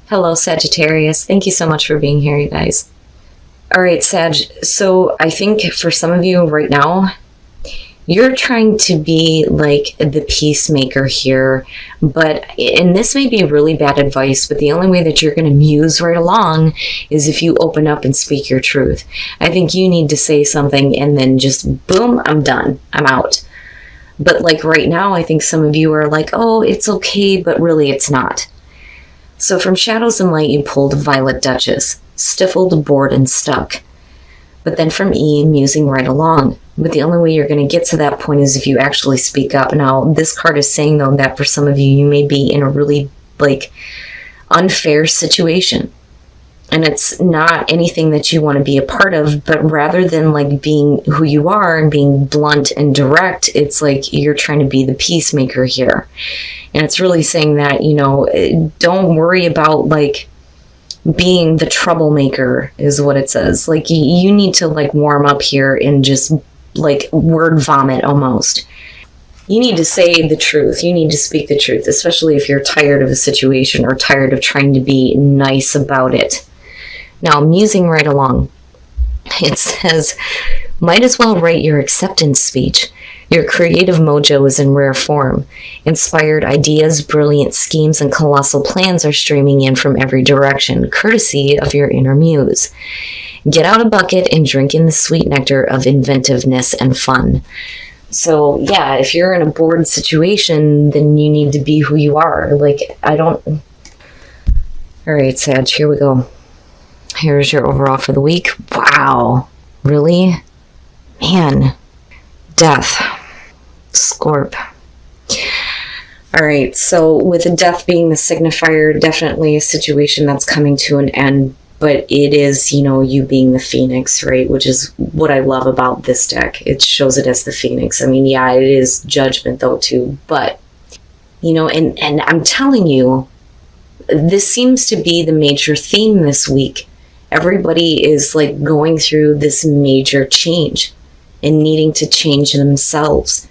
Hello, Sagittarius. Thank you so much for being here, you guys. All right, Sag. So I think for some of you right now, you're trying to be like the peacemaker here, and this may be really bad advice, but the only way that you're going to muse right along is if you open up and speak your truth. I think you need to say something and then just boom, I'm done. I'm out. But like right now, I think some of you are like, oh, it's okay, but really it's not. So from Shadows and Light, you pulled Violet Duchess, stifled, bored, and stuck. But then from E, musing right along. But the only way you're going to get to that point is if you actually speak up. Now, this card is saying, though, that for some of you, you may be in a really, unfair situation. And it's not anything that you want to be a part of, but rather than, being who you are and being blunt and direct, it's like you're trying to be the peacemaker here. And it's really saying that, don't worry about, being the troublemaker is what it says. You need to, warm up here and just, word vomit almost. You need to say the truth. You need to speak the truth, especially if you're tired of a situation or tired of trying to be nice about it. Now, musing right along, it says, might as well write your acceptance speech. Your creative mojo is in rare form. Inspired ideas, brilliant schemes, and colossal plans are streaming in from every direction, courtesy of your inner muse. Get out a bucket and drink in the sweet nectar of inventiveness and fun. So, yeah, if you're in a bored situation, then you need to be who you are. All right, Sag, here we go. Here's your overall for the week. Wow. Really? Man. Death. Scorp. All right, so with the death being the signifier, definitely a situation that's coming to an end, but it is, you being the phoenix, right? Which is what I love about this deck. It shows it as the phoenix. I mean, yeah, it is judgment though too, but, and I'm telling you, this seems to be the major theme this week. Everybody is going through this major change and needing to change themselves.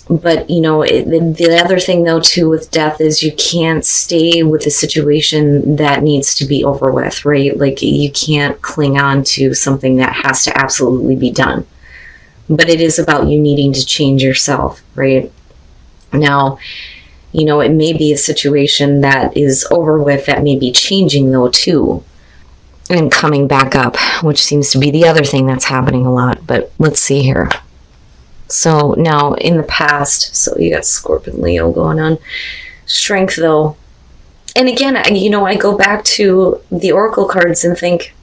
But, the other thing, though, too, with death is you can't stay with a situation that needs to be over with, right? You can't cling on to something that has to absolutely be done. But it is about you needing to change yourself, right? Now, it may be a situation that is over with that may be changing, though, too. And coming back up, which seems to be the other thing that's happening a lot. But let's see here. So now in the past, so you got Scorpion Leo going on. Strength, though. And again, I go back to the Oracle cards and think,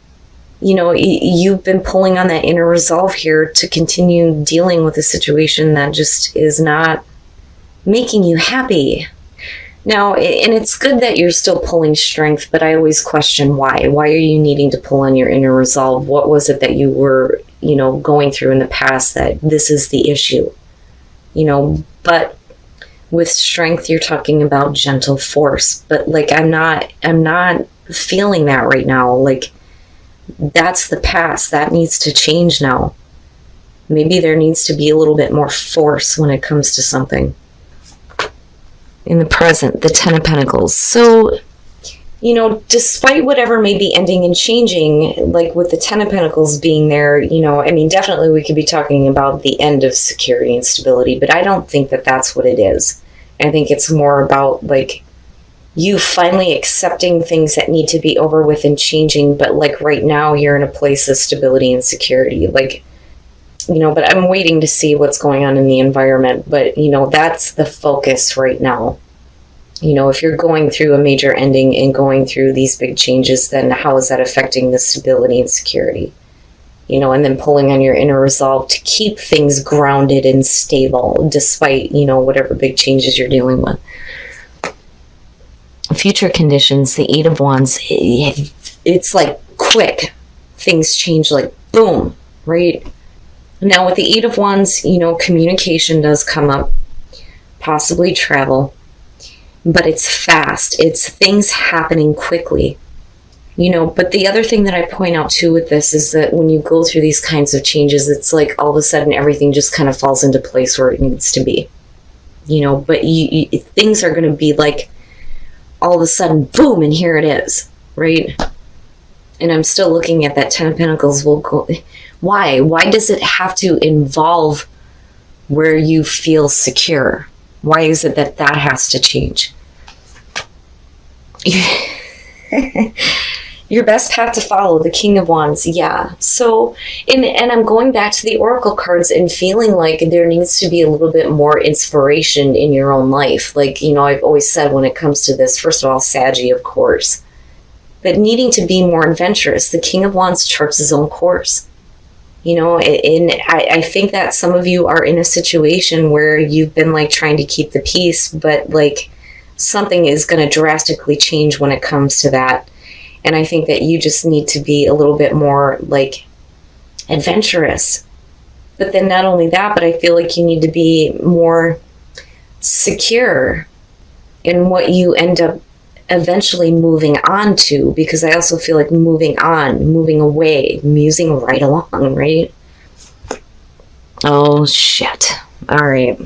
you've been pulling on that inner resolve here to continue dealing with a situation that just is not making you happy. Now, and it's good that you're still pulling strength, but I always question why. Why are you needing to pull on your inner resolve? What was it that you were, going through in the past that this is the issue? But with strength, you're talking about gentle force. But I'm not feeling that right now. That's the past. That needs to change now. Maybe there needs to be a little bit more force when it comes to something. In the present, the Ten of Pentacles. So, despite whatever may be ending and changing, with the Ten of Pentacles being there, definitely we could be talking about the end of security and stability, but I don't think that that's what it is. I think it's more about, you finally accepting things that need to be over with and changing, but, right now you're in a place of stability and security. But I'm waiting to see what's going on in the environment. But, that's the focus right now. If you're going through a major ending and going through these big changes, then how is that affecting the stability and security? And then pulling on your inner resolve to keep things grounded and stable despite, whatever big changes you're dealing with. Future conditions, the Eight of Wands, it's quick. Things change boom, right? Now, with the Eight of Wands, communication does come up, possibly travel, but it's fast. It's things happening quickly, but the other thing that I point out too with this is that when you go through these kinds of changes, it's all of a sudden everything just kind of falls into place where it needs to be, but things are going to be all of a sudden, boom, and here it is, right? And I'm still looking at that 10 of Pentacles. Why? Why does it have to involve where you feel secure? Why is it that that has to change? Your best path to follow, the King of Wands. Yeah. So, and I'm going back to the Oracle cards and feeling like there needs to be a little bit more inspiration in your own life. Like, you know, I've always said when it comes to this, first of all, Saggy, of course, but needing to be more adventurous. The King of Wands charts his own course. You know, and I think that some of you are in a situation where you've been like trying to keep the peace, but like something is going to drastically change when it comes to that. And I think that you just need to be a little bit more like adventurous. But then not only that, but I feel like you need to be more secure in what you end up eventually moving on to, because I also feel like moving on, moving away, musing right along, right? Oh, shit. All right.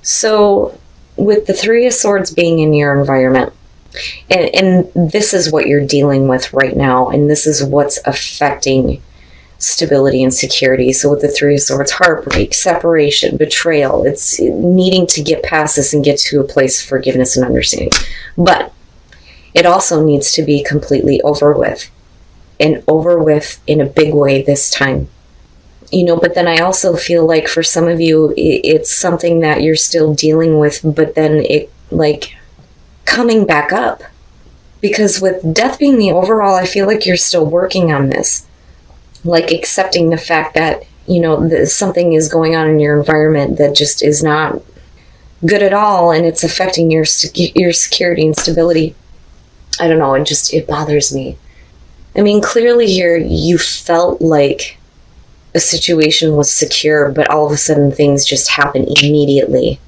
So with the Three of Swords being in your environment, and this is what you're dealing with right now, and this is what's affecting stability and security. So with the Three of Swords, heartbreak, separation, betrayal, it's needing to get past this and get to a place of forgiveness and understanding. But it also needs to be completely over with, and over with in a big way this time. You know, but then I also feel like for some of you, it's something that you're still dealing with, but then it like coming back up. Because with death being the overall, I feel like you're still working on this. Like accepting the fact that, you know, something is going on in your environment that just is not good at all, and it's affecting your security and stability. I don't know, it bothers me. I mean, clearly here you felt like a situation was secure, but all of a sudden things just happen immediately.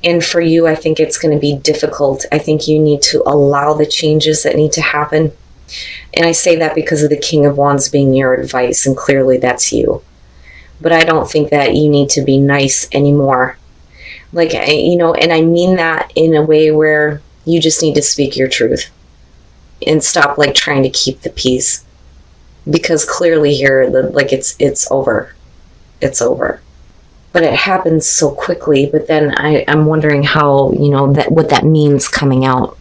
And for you, I think it's going to be difficult. I think you need to allow the changes that need to happen. And I say that because of the King of Wands being your advice, and clearly that's you. But I don't think that you need to be nice anymore. Like, you know, and I mean that in a way where you just need to speak your truth and stop like trying to keep the peace. Because clearly here, like it's over. It's over. But it happens so quickly. But then I'm wondering how, you know, what that means coming out.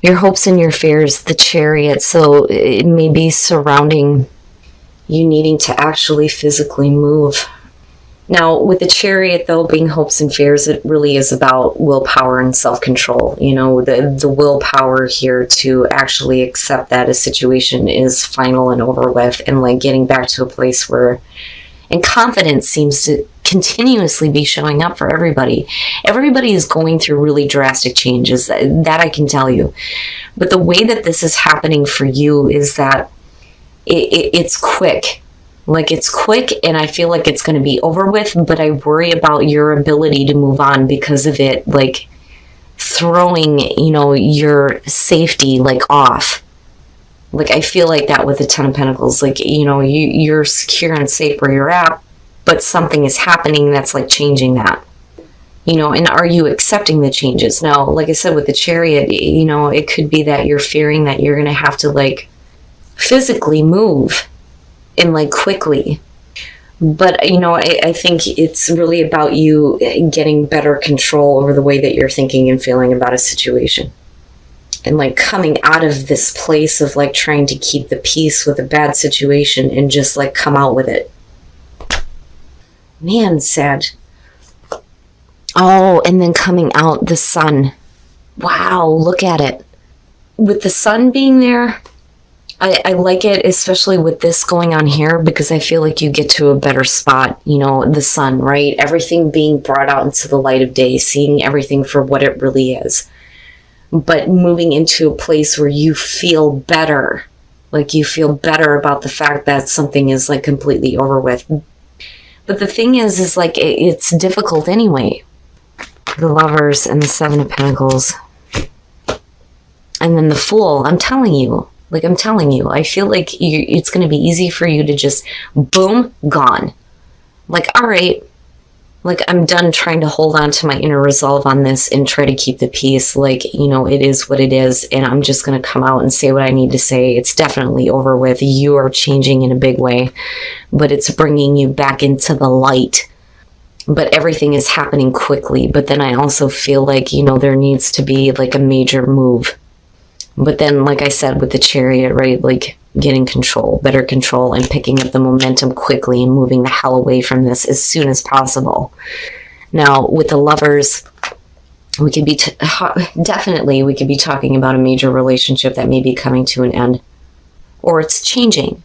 Your hopes and your fears, the Chariot. So it may be surrounding you needing to actually physically move. Now, with the Chariot, though, being hopes and fears, it really is about willpower and self-control. You know, the willpower here to actually accept that a situation is final and over with, and like getting back to a place where, and confidence seems to continuously be showing up for everybody. Everybody is going through really drastic changes, that I can tell you. But the way that this is happening for you is that it's quick. Like it's quick, and I feel like it's going to be over with, but I worry about your ability to move on because of it, like throwing, you know, your safety like off. Like I feel like that with the Ten of Pentacles, like, you know, you're secure and safe where you're at, but something is happening that's like changing that. You know, and are you accepting the changes? Now, like I said, with the Chariot, you know, it could be that you're fearing that you're going to have to like physically move and like quickly. But, you know, I think it's really about you getting better control over the way that you're thinking and feeling about a situation. And like coming out of this place of like trying to keep the peace with a bad situation and just like come out with it. Man, Sag. Oh, and then coming out, the sun. Wow, look at it. With the sun being there, I like it, especially with this going on here, because I feel like you get to a better spot, you know, the sun, right? Everything being brought out into the light of day, seeing everything for what it really is. But moving into a place where you feel better, like you feel better about the fact that something is like completely over with. But the thing is like, it's difficult anyway. The Lovers and the Seven of Pentacles. And then the Fool, I'm telling you, I feel like it's going to be easy for you to just, boom, gone. Like, all right, Like, I'm done trying to hold on to my inner resolve on this and try to keep the peace. Like, you know, it is what it is, and I'm just going to come out and say what I need to say. It's definitely over with. You are changing in a big way, but it's bringing you back into the light. But everything is happening quickly. But then I also feel like, you know, there needs to be like a major move. But then, like I said, with the Chariot, right, like getting control, better control, and picking up the momentum quickly and moving the hell away from this as soon as possible. Now, with the Lovers, we could be definitely we could be talking about a major relationship that may be coming to an end, or it's changing.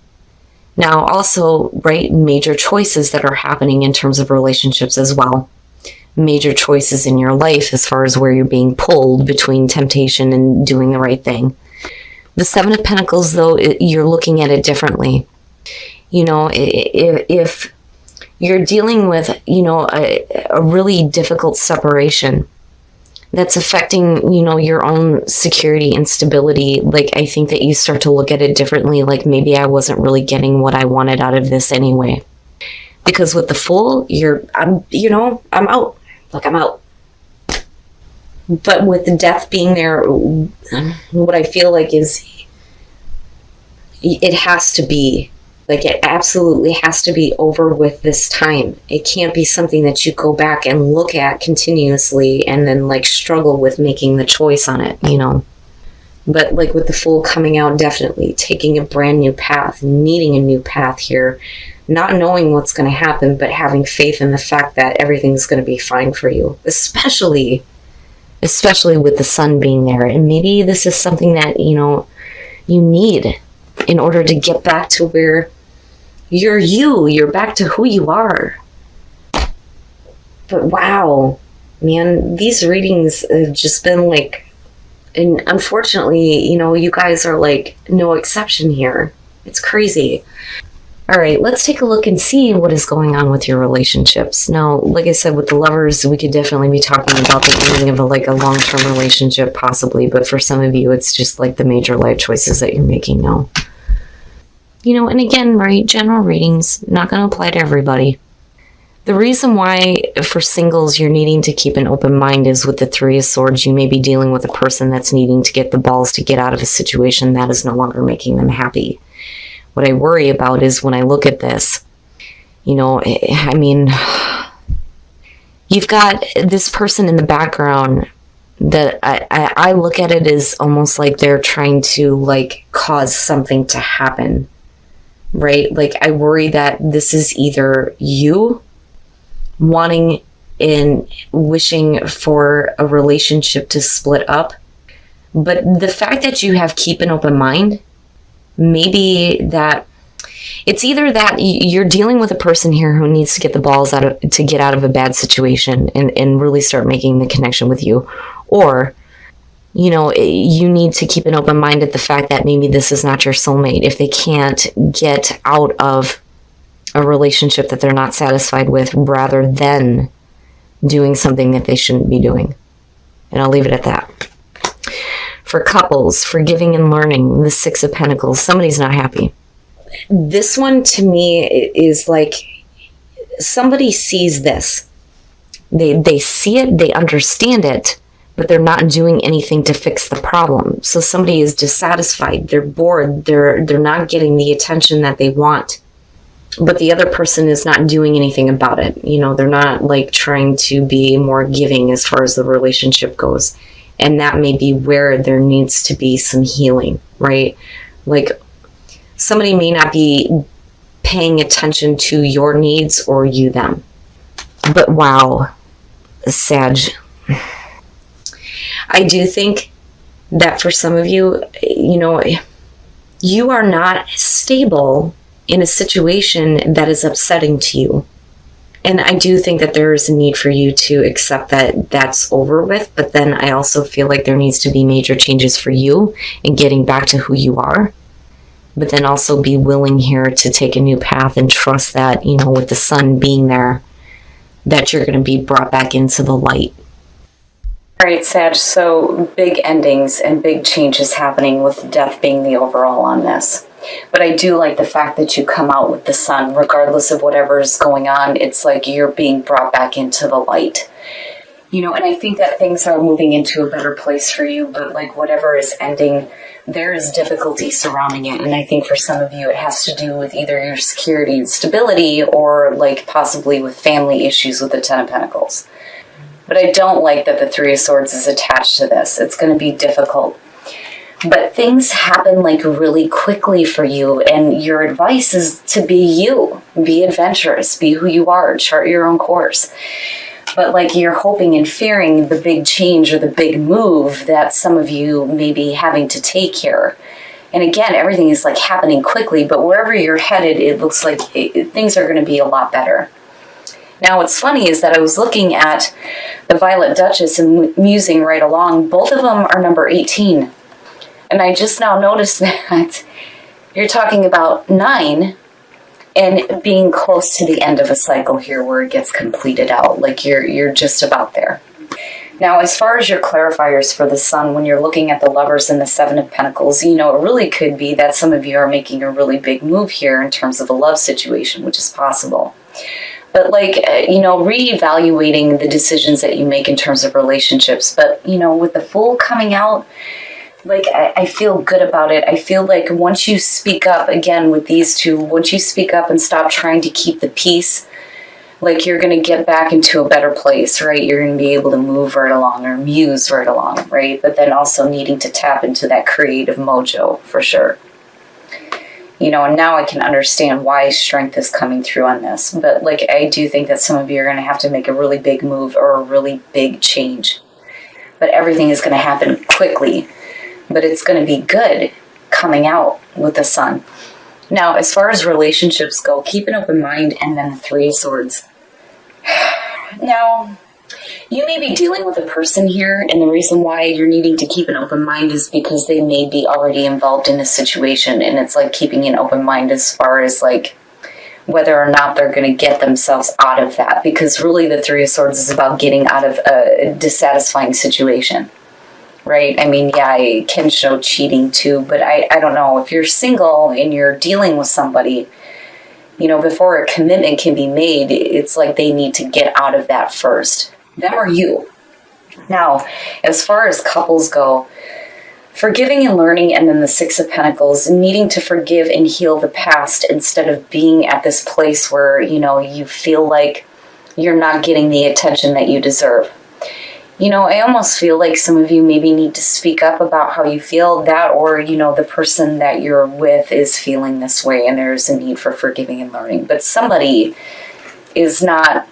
Now, also, right, major choices that are happening in terms of relationships as well. Major choices in your life as far as where you're being pulled between temptation and doing the right thing. The Seven of Pentacles, though, you're looking at it differently. You know, if you're dealing with, you know, a really difficult separation that's affecting, you know, your own security and stability, like, I think that you start to look at it differently. Like, maybe I wasn't really getting what I wanted out of this anyway. Because with the Fool, I'm out. Like, I'm out. But with the Death being there, what I feel like is it has to be, like, it absolutely has to be over with this time. It can't be something that you go back and look at continuously and then, like, struggle with making the choice on it, you know. But, like, with the Fool coming out, definitely taking a brand new path, needing a new path here, not knowing what's going to happen, but having faith in the fact that everything's going to be fine for you, especially with the Sun being there. And maybe this is something that, you know, you need in order to get back to where you're back to who you are. But wow, man, these readings have just been like, and unfortunately, you know, you guys are like no exception here. It's crazy. All right, let's take a look and see what is going on with your relationships. Now, like I said, with the Lovers, we could definitely be talking about the ending of a long-term relationship, possibly. But for some of you, it's just like the major life choices that you're making now. You know, and again, right, general readings, not going to apply to everybody. The reason why for singles you're needing to keep an open mind is with the Three of Swords, you may be dealing with a person that's needing to get the balls to get out of a situation that is no longer making them happy. What I worry about is when I look at this, you know, I mean, you've got this person in the background that I look at it as almost like they're trying to, like, cause something to happen, right? Like, I worry that this is either you wanting and wishing for a relationship to split up, but the fact that you have keep an open mind, maybe that it's either that you're dealing with a person here who needs to get the balls to get out of a bad situation and really start making the connection with you, or, you know, you need to keep an open mind at the fact that maybe this is not your soulmate. If they can't get out of a relationship that they're not satisfied with, rather than doing something that they shouldn't be doing. And I'll leave it at that. For couples, forgiving and learning, the Six of Pentacles, somebody's not happy. This one to me is like somebody sees this. They see it, they understand it, but they're not doing anything to fix the problem. So somebody is dissatisfied, they're bored, they're not getting the attention that they want. But the other person is not doing anything about it. You know, they're not like trying to be more giving as far as the relationship goes. And that may be where there needs to be some healing, right? Like, somebody may not be paying attention to your needs or you them. But wow, Sag, I do think that for some of you, you know, you are not stable in a situation that is upsetting to you. And I do think that there is a need for you to accept that that's over with. But then I also feel like there needs to be major changes for you in getting back to who you are. But then also be willing here to take a new path and trust that, you know, with the Sun being there, that you're going to be brought back into the light. All right, Sag, so big endings and big changes happening with Death being the overall on this. But I do like the fact that you come out with the sun, regardless of whatever is going on. It's like you're being brought back into the light. You know, and I think that things are moving into a better place for you, but like whatever is ending, there is difficulty surrounding it. And I think for some of you, it has to do with either your security and stability or like possibly with family issues with the Ten of Pentacles. But I don't like that the Three of Swords is attached to this. It's going to be difficult. But things happen like really quickly for you, and your advice is to be you. Be adventurous. Be who you are. Chart your own course. But like you're hoping and fearing the big change or the big move that some of you may be having to take here. And again, everything is like happening quickly, but wherever you're headed, it looks like things are going to be a lot better. Now, what's funny is that I was looking at the Violet Duchess and musing right along. Both of them are number 18. And I just now noticed that you're talking about 9 and being close to the end of a cycle here where it gets completed out. Like you're just about there. Now, as far as your clarifiers for the sun, when you're looking at the Lovers and the Seven of Pentacles, you know, it really could be that some of you are making a really big move here in terms of a love situation, which is possible. But like, you know, reevaluating the decisions that you make in terms of relationships. But, you know, with the Fool coming out, like, I feel good about it. I feel like once you speak up, again, with these two, once you speak up and stop trying to keep the peace, like, you're going to get back into a better place, right? You're going to be able to move right along or muse right along, right? But then also needing to tap into that creative mojo, for sure. You know, and now I can understand why strength is coming through on this. But, like, I do think that some of you are going to have to make a really big move or a really big change. But everything is going to happen quickly. But it's going to be good coming out with the sun. Now, as far as relationships go, keep an open mind, and then the Three of Swords. Now, you may be dealing with a person here, and the reason why you're needing to keep an open mind is because they may be already involved in a situation, and it's like keeping an open mind as far as like whether or not they're going to get themselves out of that. Because really the Three of Swords is about getting out of a dissatisfying situation. Right? I mean, yeah, it can show cheating too, but I don't know. If you're single and you're dealing with somebody, you know, before a commitment can be made, it's like they need to get out of that first. Them or you. Now, as far as couples go, forgiving and learning, and then the Six of Pentacles, needing to forgive and heal the past instead of being at this place where, you know, you feel like you're not getting the attention that you deserve. You know, I almost feel like some of you maybe need to speak up about how you feel, that, or, you know, the person that you're with is feeling this way and there's a need for forgiving and learning. But somebody is not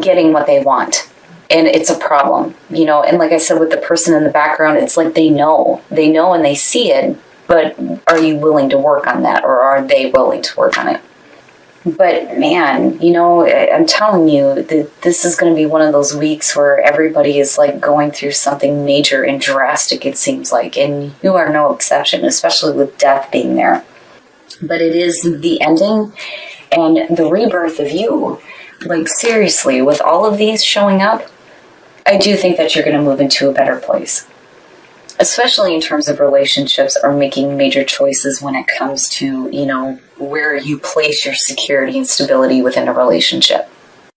getting what they want, and it's a problem, you know. And like I said, with the person in the background, it's like they know and they see it, but are you willing to work on that, or are they willing to work on it? But man, you know, I'm telling you that this is going to be one of those weeks where everybody is like going through something major and drastic, it seems like, and you are no exception, especially with death being there. But it is the ending and the rebirth of you. Like, seriously, with all of these showing up, I do think that you're going to move into a better place. Especially in terms of relationships or making major choices when it comes to, you know, where you place your security and stability within a relationship.